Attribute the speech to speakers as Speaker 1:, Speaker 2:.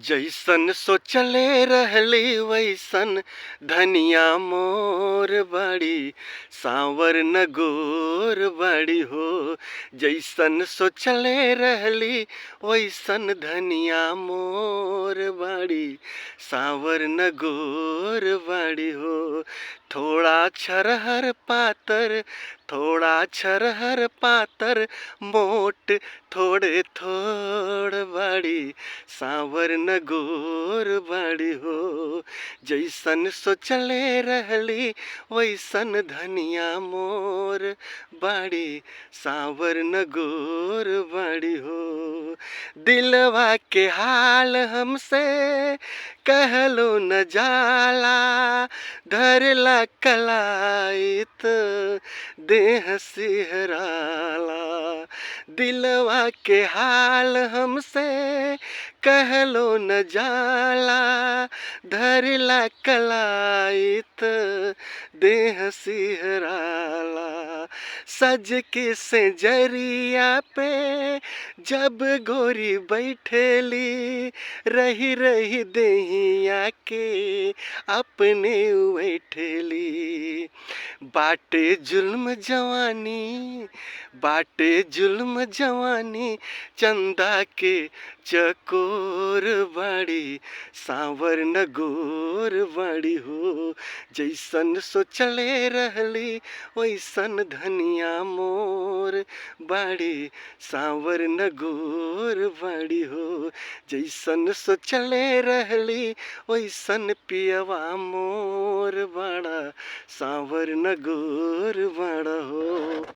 Speaker 1: जैसन सोचले रहली वैसन धनिया मोर बाड़ी सांवर न गोर बाड़ी हो। जैसन सोचले रहली वैसन धनिया मोर बाड़ी सांवर न गोर बाड़ी हो। थोड़ा छरहर पातर, थोड़ा छरहर पातर, मोट थोड़े थोड़ बाड़ी सांवर न गोर बाड़ी हो। जैसन सोचले रहली वैसन धनिया मोर बाड़ी सांवर न गोर बाड़ी हो। दिलवा के हाल हमसे कहलो न जाला, धरला कलाई त देह सिहराला। दिलवा के हाल हमसे कहलो न जाला, धरला कलाई त देह सिहराला। सज के सेजरिया पे जब गोरी बैठेली, रही रही देहिया के अपने बैठेली। बाटे जुल्म जवानी, बाटे जुल्म जवानी, चंदा के चकोर बाड़ी सांवर न गोर बाड़ी हो। जैसन सोचले रहली वैसन धनिया मोर बाड़ी सांवर न गोर बाड़ी हो। जैसन सोचले रहली वैसन पियवा मोर बाड़ा सांवर न गोर बाड़ा हो।